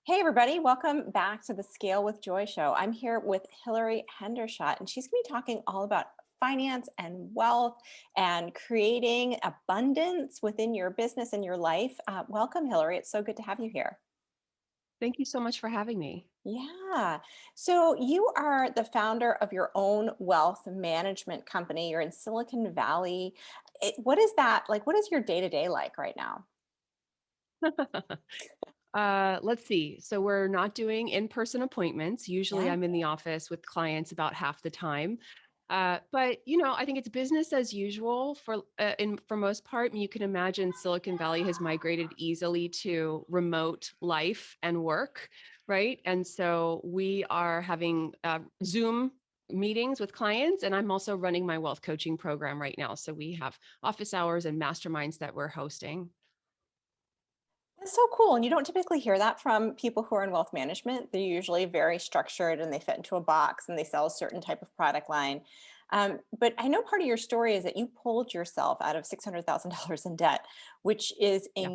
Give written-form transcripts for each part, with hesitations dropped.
Hey, everybody, welcome back to the Scale with Joy show. I'm here with Hilary Hendershott, and she's going to be talking all about finance and wealth and creating abundance within your business and your life. Welcome, Hilary. It's so good to have you here. Thank you so much for having me. Yeah. So, you are the founder of your own wealth management company. You're in Silicon Valley. What is that like? What is your day to day like right now? Let's see. So we're not doing in-person appointments. Usually Yeah. I'm in the office with clients about half the time. But I think it's business as usual for most part. You can imagine Silicon Valley has migrated easily to remote life and work, right? And so we are having Zoom meetings with clients, and I'm also running my wealth coaching program right now. So we have office hours and masterminds that we're hosting. That's so cool. And you don't typically hear that from people who are in wealth management. They're usually very structured and they fit into a box and they sell a certain type of product line. But I know part of your story is that you pulled yourself out of $600,000 in debt, which is Yeah.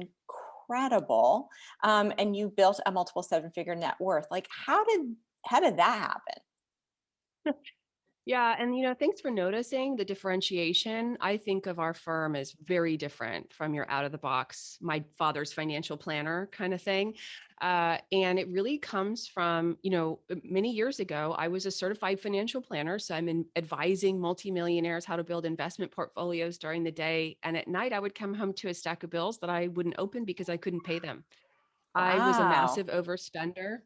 incredible. And you built a multiple seven-figure net worth. Like, how did that happen? Yeah, and thanks for noticing the differentiation. I think of our firm as very different from your out of the box, my father's financial planner kind of thing. And it really comes from, many years ago, I was a certified financial planner. So advising multimillionaires how to build investment portfolios during the day. And at night, I would come home to a stack of bills that I wouldn't open because I couldn't pay them. I was a Wow. massive overspender.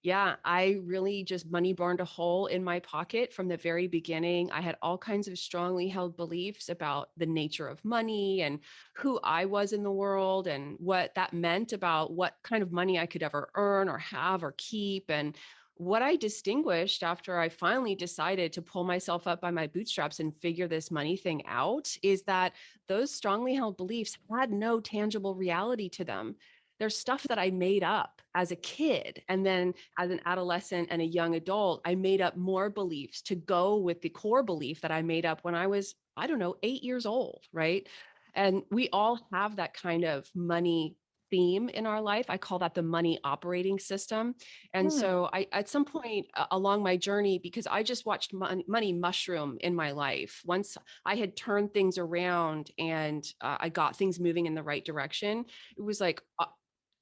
Yeah, I really just money burned a hole in my pocket from the very beginning. I had all kinds of strongly held beliefs about the nature of money and who I was in the world and what that meant about what kind of money I could ever earn or have or keep. And what I distinguished after I finally decided to pull myself up by my bootstraps and figure this money thing out is that those strongly held beliefs had no tangible reality to them. There's stuff that I made up as a kid. And then as an adolescent and a young adult, I made up more beliefs to go with the core belief that I made up when I was, I don't know, 8 years old, right? And we all have that kind of money theme in our life. I call that the money operating system. And Hmm. so at some point along my journey, because I just watched money mushroom in my life, once I had turned things around and I got things moving in the right direction, it was like,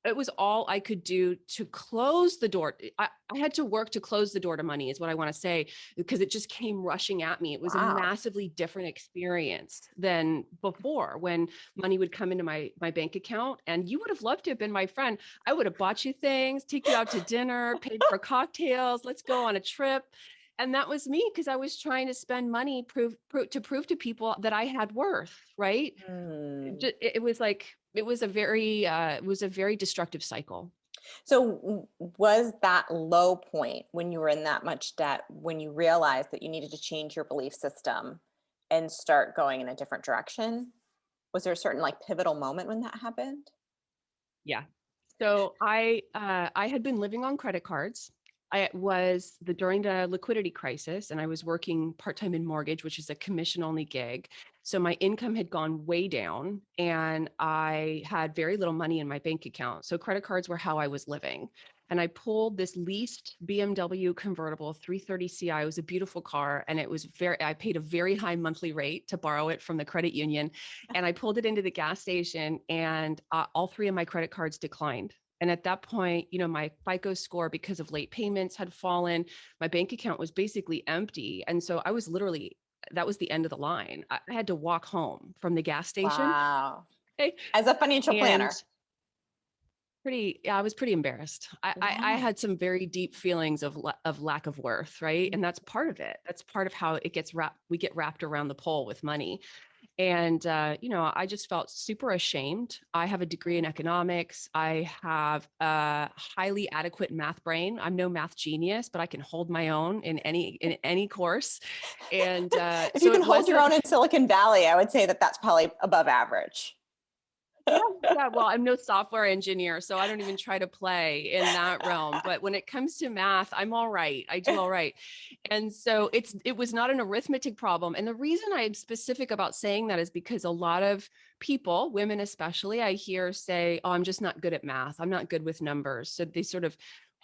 it was all I could do to close the door. I had to work to close the door to money, is what I want to say, because it just came rushing at me. It was a Wow. massively different experience than before when money would come into my bank account. And you would have loved to have been my friend. I would have bought you things, take you out to dinner, paid for cocktails, let's go on a trip. And that was me because I was trying to spend money to prove to people that I had worth, right? Hmm. It was like it was a very destructive cycle. So, was that low point when you were in that much debt when you realized that you needed to change your belief system and start going in a different direction? Was there a certain like pivotal moment when that happened? Yeah. So I had been living on credit cards. I was the during the liquidity crisis, and I was working part-time in mortgage, which is a commission-only gig. So my income had gone way down, and I had very little money in my bank account. So credit cards were how I was living. And I pulled this leased BMW convertible 330 Ci. It was a beautiful car, and I paid a very high monthly rate to borrow it from the credit union. And I pulled it into the gas station, and all three of my credit cards declined. And at that point, my FICO score, because of late payments, had fallen. My bank account was basically empty. And so that was the end of the line. I had to walk home from the gas station. Wow. Okay. As a financial And planner. yeah, I was pretty embarrassed. I Yeah. had some very deep feelings of lack of worth, right? And that's part of it. That's part of how we get wrapped around the pole with money. And, I just felt super ashamed. I have a degree in economics. I have a highly adequate math brain. I'm no math genius, but I can hold my own in any course. And If you so can it hold your wasn't. own in Silicon Valley, I would say that that's probably above average. Yeah, yeah. Well, I'm no software engineer, so I don't even try to play in that realm. But when it comes to math, I'm all right. I do all right. And so it was not an arithmetic problem. And the reason I'm specific about saying that is because a lot of people, women especially, I hear say, "Oh, I'm just not good at math. I'm not good with numbers." So they sort of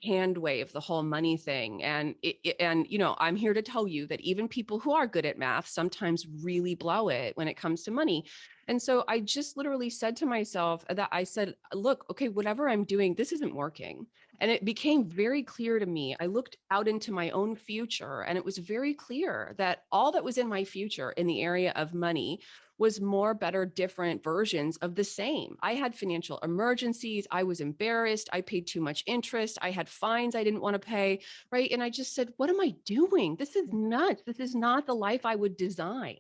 hand wave the whole money thing. And I'm here to tell you that even people who are good at math sometimes really blow it when it comes to money. And so I just literally said to myself that I said, look, okay, whatever I'm doing, this isn't working. And it became very clear to me. I looked out into my own future, and it was very clear that all that was in my future in the area of money was more, better, different versions of the same. I had financial emergencies. I was embarrassed. I paid too much interest. I had fines I didn't want to pay. Right. And I just said, what am I doing? This is nuts. This is not the life I would design.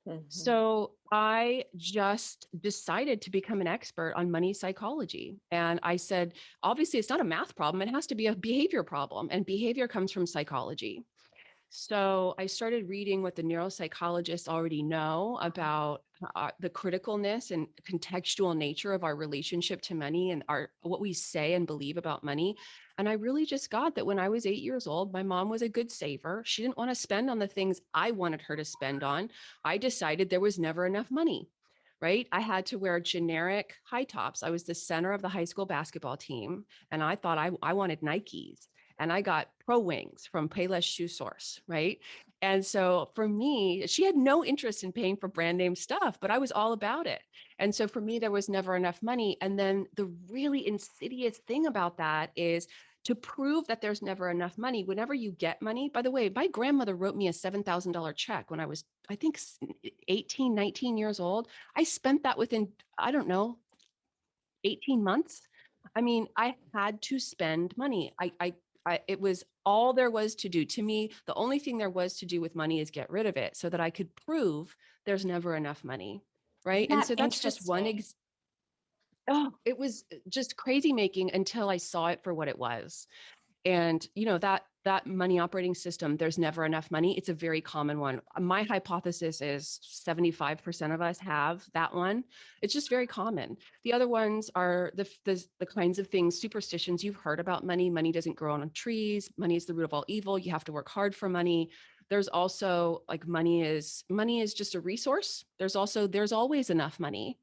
Mhm. So I just decided to become an expert on money psychology. And I said, obviously, it's not a math problem. It has to be a behavior problem. And behavior comes from psychology. So I started reading what the neuropsychologists already know about the criticalness and contextual nature of our relationship to money and our what we say and believe about money. And I really just got that when I was 8 years old, my mom was a good saver. She didn't want to spend on the things I wanted her to spend on. I decided there was never enough money. Right. I had to wear generic high tops. I was the center of the high school basketball team, and I thought I wanted Nikes, and I got Pro Wings from Payless Shoe Source, right? And so for me, she had no interest in paying for brand name stuff, but I was all about it. And so for me, there was never enough money. And then the really insidious thing about that is to prove that there's never enough money. Whenever you get money, by the way, my grandmother wrote me a $7,000 check when I was, I think, 18, 19 years old. I spent that within, I don't know, 18 months. I mean, I had to spend money. It was all there was to do. To me, the only thing there was to do with money is get rid of it so that I could prove there's never enough money. Right. Isn't And that so that's just one interesting? oh, it was just crazy making until I saw it for what it was. And that money operating system, there's never enough money. It's a very common one. My hypothesis is 75% of us have that one. It's just very common. The other ones are the kinds of things, superstitions you've heard about money. Money doesn't grow on trees. Money is the root of all evil. You have to work hard for money. There's also like money is just a resource. There's always enough money,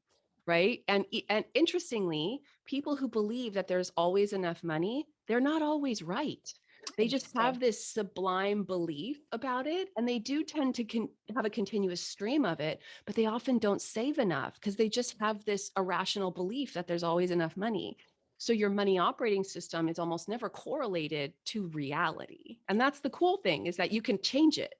right? And interestingly, people who believe that there's always enough money, they're not always right. They just have Interesting. this sublime belief about it, and they do tend to have a continuous stream of it, but they often don't save enough because they just have this irrational belief that there's always enough money. So your money operating system is almost never correlated to reality. And that's the cool thing, is that you can change it.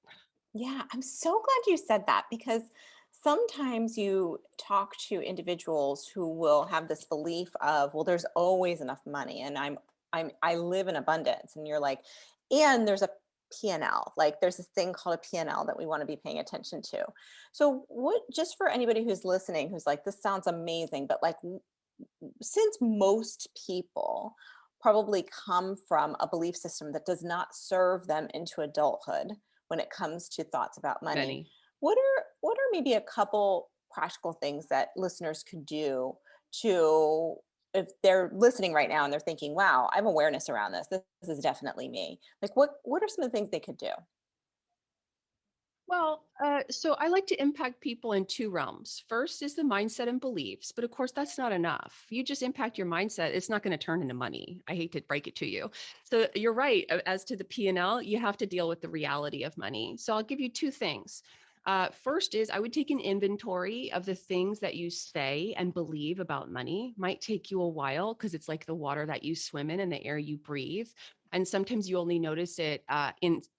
Yeah, I'm so glad you said that because sometimes you talk to individuals who will have this belief of, well, there's always enough money and I live in abundance. And you're like, and there's a P&L, like there's this thing called a P&L that we want to be paying attention to. So what, just for anybody who's listening, who's like, this sounds amazing, but like, since most people probably come from a belief system that does not serve them into adulthood when it comes to thoughts about money, Many. what are maybe a couple practical things that listeners could do to, if they're listening right now and they're thinking, wow, I have awareness around this is definitely me, like what are some of the things they could do? Well, so I like to impact people in two realms. First is the mindset and beliefs, but of course, that's not enough. You just impact your mindset, it's not going to turn into money. I hate to break it to you. So you're right. As to the P&L, you have to deal with the reality of money. So I'll give you two things. First is I would take an inventory of the things that you say and believe about money. Might take you a while because it's like the water that you swim in and the air you breathe. And sometimes you only notice it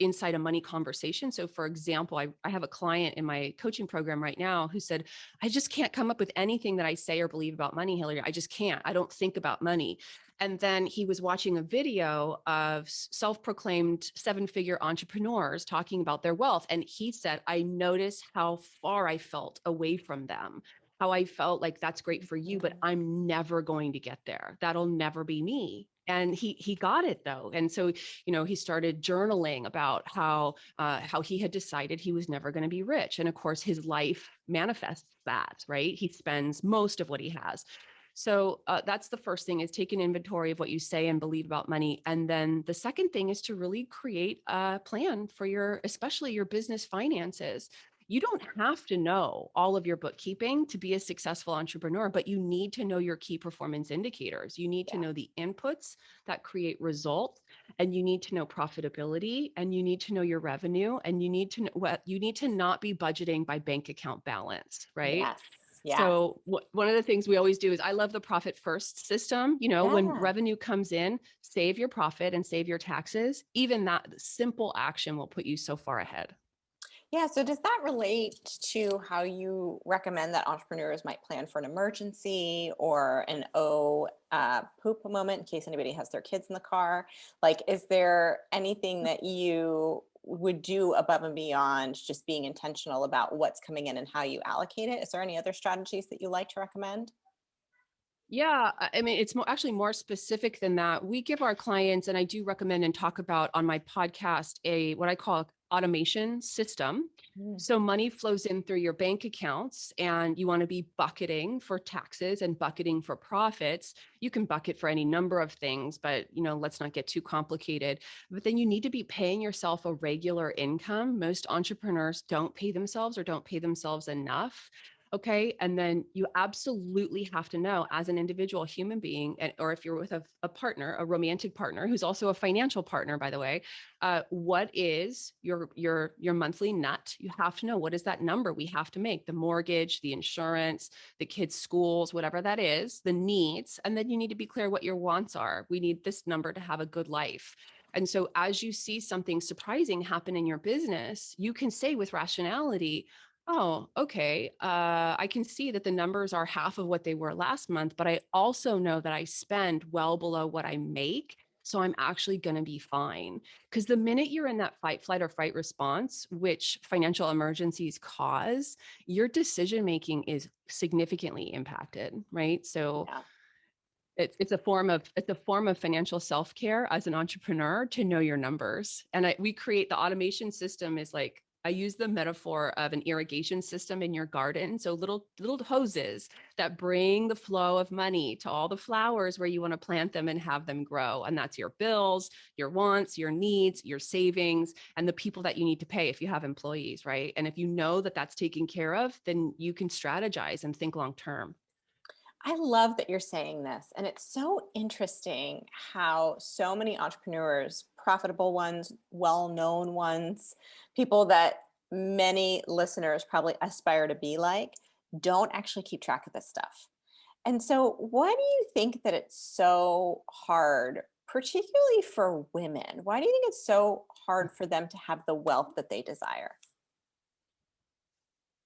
inside a money conversation. So for example, I have a client in my coaching program right now who said, I just can't come up with anything that I say or believe about money, Hilary. I just can't. I don't think about money. And then he was watching a video of self-proclaimed seven-figure entrepreneurs talking about their wealth. And he said, I noticed how far I felt away from them, how I felt like that's great for you, but Mhm. I'm never going to get there. That'll never be me. And he got it though. And so, he started journaling about how he had decided he was never going to be rich. And of course, his life manifests that, right? He spends most of what he has. So that's the first thing, is take an inventory of what you say and believe about money. And then the second thing is to really create a plan for especially your business finances. You don't have to know all of your bookkeeping to be a successful entrepreneur, but you need to know your key performance indicators. You need to Yeah. know the inputs that create results, and you need to know profitability, and you need to know your revenue, and you need to know what you need to not be budgeting by bank account balance, right? Yes. Yes. So one of the things we always do is, I love the profit first system. When Yeah. revenue comes in, save your profit and save your taxes. Even that simple action will put you so far ahead. Yeah. So does that relate to how you recommend that entrepreneurs might plan for an emergency or an poop moment in case anybody has their kids in the car? Like, is there anything that you would do above and beyond just being intentional about what's coming in and how you allocate it? Is there any other strategies that you like to recommend? Yeah, I mean, it's actually more specific than that. We give our clients, and I do recommend and talk about on my podcast, a what I call automation system. Mm. So money flows in through your bank accounts, and you want to be bucketing for taxes and bucketing for profits. You can bucket for any number of things, but let's not get too complicated. But then you need to be paying yourself a regular income. Most entrepreneurs don't pay themselves, or don't pay themselves enough. Okay. And then you absolutely have to know, as an individual human being, or if you're with a partner, a romantic partner who's also a financial partner, by the way, what is your monthly nut? You have to know, what is that number we have to make? The mortgage, the insurance, the kids' schools, whatever that is, the needs. And then you need to be clear what your wants are. We need this number to have a good life. And so as you see something surprising happen in your business, you can say with rationality, oh, okay. I can see that the numbers are half of what they were last month, but I also know that I spend well below what I make. So I'm actually going to be fine. Because the minute you're in that fight, flight, or fright response, which financial emergencies cause, your decision making is significantly impacted, right? So Yeah. it's a form of financial self-care as an entrepreneur, to know your numbers. And we create the automation system is like, I use the metaphor of an irrigation system in your garden. So little hoses that bring the flow of money to all the flowers where you want to plant them and have them grow. And that's your bills, your wants, your needs, your savings, and the people that you need to pay if you have employees, right? And if you know that that's taken care of, then you can strategize and think long term. I love that you're saying this. And it's so interesting how so many entrepreneurs, profitable ones, well known ones, people that many listeners probably aspire to be like, don't actually keep track of this stuff. And so, why do you think that it's so hard, particularly for women? Why do you think it's so hard for them to have the wealth that they desire?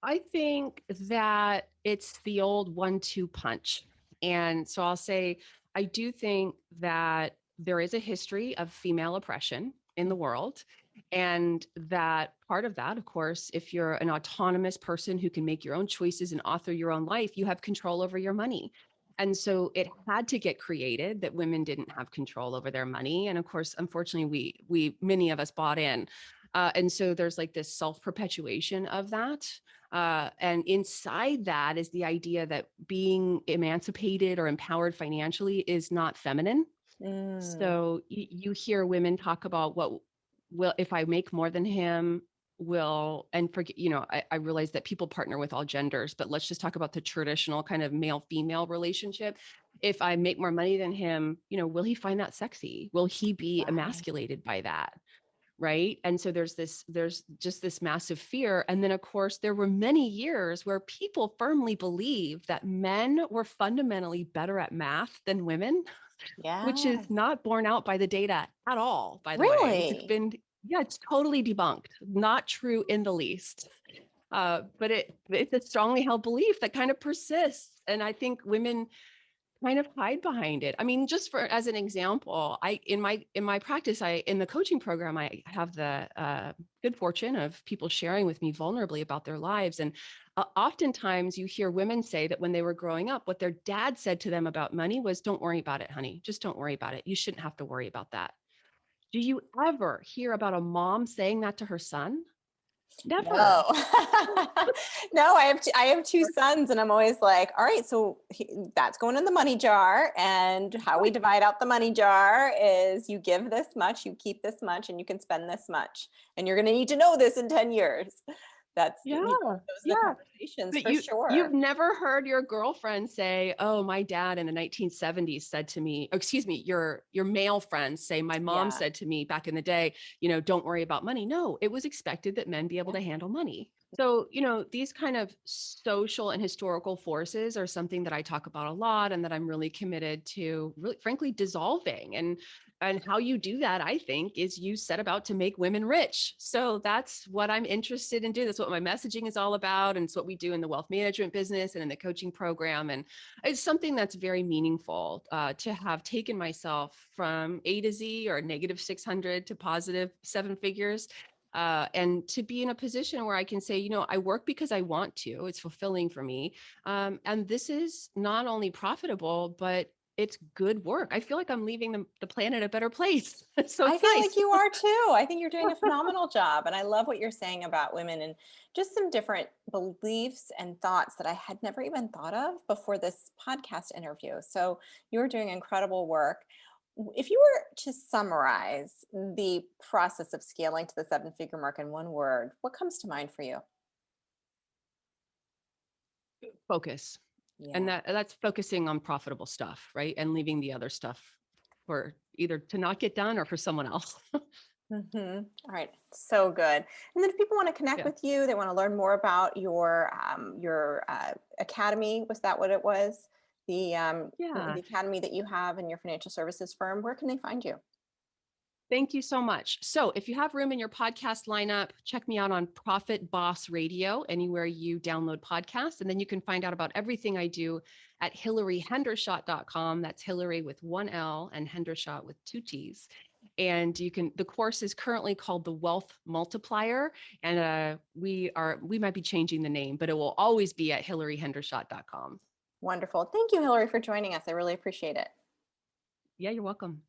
I think that it's the old 1-2 punch. And so I'll say, I do think that there is a history of female oppression in the world. And that part of that, of course, if you're an autonomous person who can make your own choices and author your own life, you have control over your money. And so it had to get created that women didn't have control over their money. And of course, unfortunately, we many of us bought in. And so there's like this self-perpetuation of that. And inside that is the idea that being emancipated or empowered financially is not feminine. Mm, So you hear women talk about, what will, if I make more than him, will, and forget, I realize that people partner with all genders, but let's just talk about the traditional kind of male female relationship. If I make more money than him, will he find that sexy? Will he be right. emasculated by that? Right. And so there's just this massive fear. And then, of course, there were many years where people firmly believed that men were fundamentally better at math than women, which is Yes. not borne out by the data at all, by the way. It's Really? been, yeah, it's totally debunked, not true in the least. But it's a strongly held belief that kind of persists. And I think women kind of hide behind it. I mean, just for as an example, I in my practice, I in the coaching program, I have the good fortune of people sharing with me vulnerably about their lives. And oftentimes you hear women say that when they were growing up, what their dad said to them about money was, "Don't worry about it, honey. Just don't worry about it. You shouldn't have to worry about that." Do you ever hear about a mom saying that to her son? Never. No. No, I have two sons and I'm always like, all right, so that's going in the money jar. And how we divide out the money jar is you give this much, you keep this much, and you can spend this much. And you're going to need to know this in 10 years. Yeah. Those are the Yeah. conversations But for you've sure. never heard your girlfriend say, "Oh, my dad in the 1970s said to me," or excuse me, your male friends say, "My mom Yeah. said to me back in the day, don't worry about money." No, it was expected that men be able Yeah. to handle money. So, these kind of social and historical forces are something that I talk about a lot and that I'm really committed to really frankly dissolving. And how you do that, I think, is you set about to make women rich. So that's what I'm interested in doing. That's what my messaging is all about. And it's what we do in the wealth management business and in the coaching program. And it's something that's very meaningful to have taken myself from A to Z or negative 600 to positive seven figures. And to be in a position where I can say, I work because I want to, it's fulfilling for me. And this is not only profitable, but it's good work. I feel like I'm leaving the planet a better place. So I it's feel nice. like you are too. I think you're doing a phenomenal job. And I love what you're saying about women and just some different beliefs and thoughts that I had never even thought of before this podcast interview. So you're doing incredible work. If you were to summarize the process of scaling to the seven-figure mark in one word, what comes to mind for you? Focus. And Yeah. that's focusing on profitable stuff, right? And leaving the other stuff for either to not get done or for someone else. All right, so good. And then if people want to connect Yeah. with you, they want to learn more about your academy. Was that what it was? Yeah. The academy that you have in your financial services firm. Where can they find you? Thank you so much. So, if you have room in your podcast lineup, check me out on Profit Boss Radio, anywhere you download podcasts. And then you can find out about everything I do at hilaryhendershott.com. That's Hilary with one L and Hendershott with two T's. And the course is currently called the Wealth Multiplier. And we might be changing the name, but it will always be at hilaryhendershott.com. Wonderful. Thank you, Hillary, for joining us. I really appreciate it. Yeah, you're welcome.